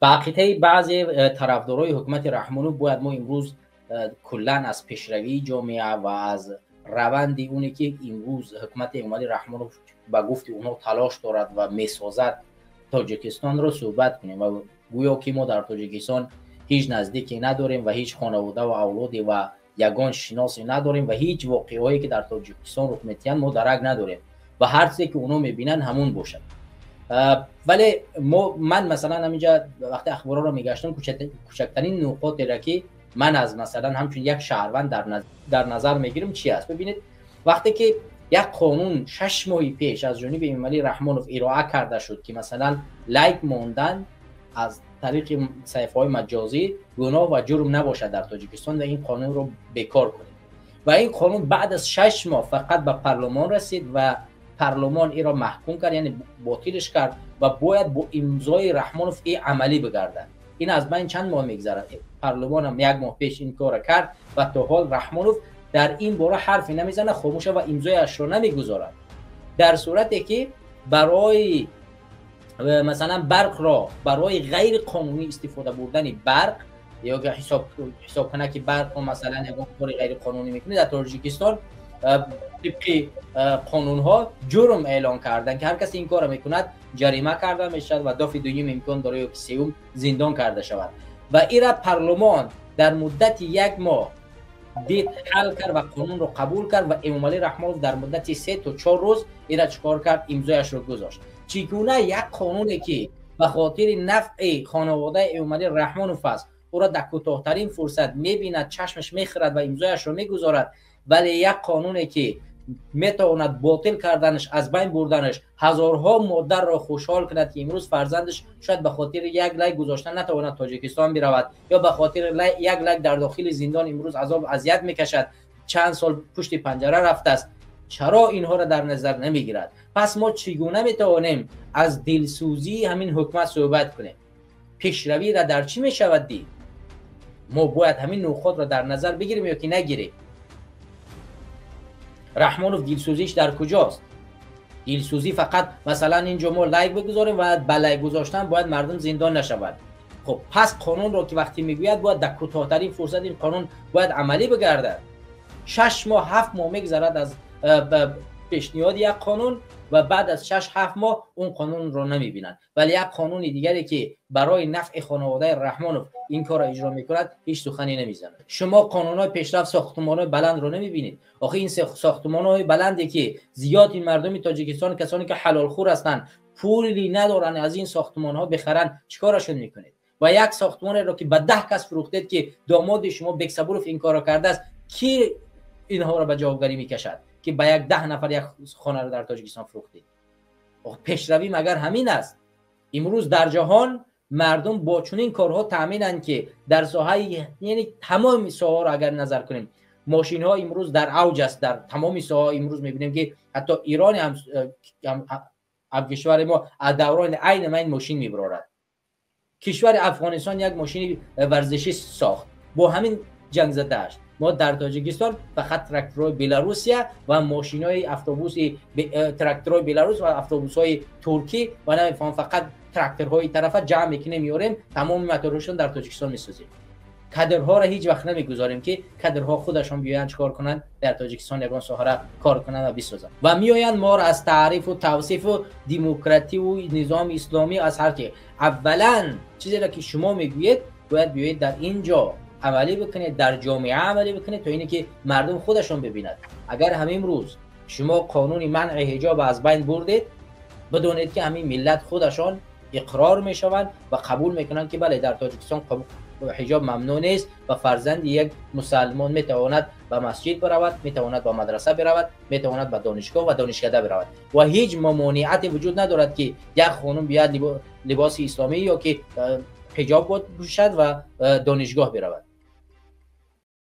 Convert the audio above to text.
به عقیده بعضی طرفدارای حکومت رحمانوف باید ما امروز کلا از پیشروی جامعه و از روند اونی که امروز حکومت امامی رحمانوف به گفت اونها تلاش دارد و میسازد تاجیکستان رو صحبت کنیم و گویا که ما در تاجیکستان هیچ نزدیکی نداریم و هیچ خانواده و اولادی و یگان شناسی نداریم و هیچ واقعهایی که در تاجیکستان رخ میدهد ما درک نداریم و هر چیزی که اونا میبینن همون باشد. ولی من مثلا همینجا وقتی اخبارا رو میگشتم کوچکترین نقاطی را که من از مثلا همچون یک شهروند در نظر میگیرم چی است. ببینید وقتی که یک قانون 6 ماه پیش از جانب امامی رحمانوف ارائه کرده شد که مثلا لایک ماندن از طریق صفحه‌های مجازی گناه و جرم نباشد در تاجیکستان و این قانون رو بیکار کنید و این قانون بعد از 6 ماه فقط به پارلمان رسید و پارلمان این را محکوم کرد، یعنی باطلش کرد و باید با امضای رحمانوف این عملی بگردد. این از بین چند ماه میگذره، پارلمان هم 1 ماه پیش این کار کرد و تا حال رحمانوف در این باره حرفی نمیزنه، خاموشه و امضایش را نمیگذارد. در صورتی که برای مثلا برق را برای غیر قانونی استفاده بردن برق یا که حساب کنه که برق مثلا یک کار غیر قانونی میکنه در تاجیکستان طبق قانون ها جرم اعلان کردن که هر کسی این کار میکند جریمه کرده میشد و دفعه دوم امکان داره که سوم زندان کرده شود و ایرا پارلمان در مدت 1 ماه دید حل کرد و قانون رو قبول کرد و امامی رحمانوف در مدت 3 تا 4 روز ایرا چیکار کرد؟ امضایش رو گذاشت. چگونه یک قانونی که به خاطر نفع خانواده امامی رحمانوف است او را در کوتاه‌ترین فرصت میبیند، چشمش میخرد و امضایش رو میگذارد، ولی یک قانونی که میتواند باطل کردنش، از بین بردنش، هزارها مادر را خوشحال کند که امروز فرزندش شاید به خاطر یک لایک گذاشتن نتواند تاجیکستان برود یا به خاطر یک لایک در داخل زندان امروز عذاب اذیت میکشد، چند سال پشت پنجره رفته است، چرا اینها را در نظر نمیگیرد؟ پس ما چگونه میتوانیم از دلسوزی همین حکومت صحبت کنیم؟ پیشروی را در چی میشود دید؟ ما باید همین نکات را در نظر بگیریم یا که نگیریم؟ رحمانوف دلسوزیش در کجاست؟ دلسوزی فقط مثلا اینجا ما لایک بگذاریم و با لایک گذاشتن باید مردم زندان نشود. خب پس قانون رو که وقتی میگوید باید در کوتاه‌ترین فرصت این قانون باید عملی بگردد. 6 ماه 7 ماه میگذرد از پیشنهاد یک قانون و بعد از 6-7 ماه اون قانون رو نمیبینند، ولی یک قانون دیگری که برای نفع خانواده رحمانوف این کار را اجرا میکند هیچ سخنی نمیزند. شما قانون‌های پیشرفت ساختمان‌های بلند رو نمیبینید. آخه این ساختمان‌های بلندی که زیاد این مردم تاجیکستان کسانی که حلال خور هستند پولی ندارن از این ساختمان‌ها بخرن چیکارشون میکنید؟ و یک ساختمان را که به 10 کس فروختید که داماد شما بکسبروف این کارو کرده است، کی اینها را به جوابگری میکشد که با 10 نفر یک خانه را در تاجیکستان فروختید؟ پیشروی مگر همین است؟ امروز در جهان مردم با چنین کارها تامینند که در ساحه، یعنی تمام ساحه را اگر نظر کنیم، ماشین ها امروز در اوج است. در تمام ساحه امروز میبینیم که حتی ایران هم کشور ما از دوران عین این ماشین میبرد. کشور افغانستان یک ماشین ورزشی ساخت با همین جنگ زده‌اش. ما در تاجیکستان فقط تراکتورهای بلاروسیا و ماشین‌های تراکتورهای بلاروس و اتوبوس‌های ترکی و نمی‌فهم فقط تراکتورهای طرف جمع میکنیم میاریم، تمام موتورشون در تاجیکستان میسازیم. کادرها را هیچ وقت نمیگذاریم که کادرها خودشون بیان چیکار کنن در تاجیکستان یگان ساحه را کار کنن و بسازن و میآیند ما را از تعریف و توصیف و دموکراسی و نظام اسلامی از هر که اولا چیزی را که شما میگویید باید بیایید در اینجا عملی بکنید، در جامعه عملی بکنید تا اینه که مردم خودشون ببیند. اگر همین روز شما قانون منع حجاب از بین بردید، بدونید که همین ملت خودشون اقرار میشوند و قبول میکنند که بله در تاجیکستان حجاب ممنوع نیست و فرزند یک مسلمان میتواند به مسجد برود، میتواند به مدرسه برود، میتواند به دانشگاه و دانشکده برود و هیچ ممانعتی وجود ندارد که یک خانم بیاد لباس اسلامی یا که حجاب پوشد و دانشگاه برود.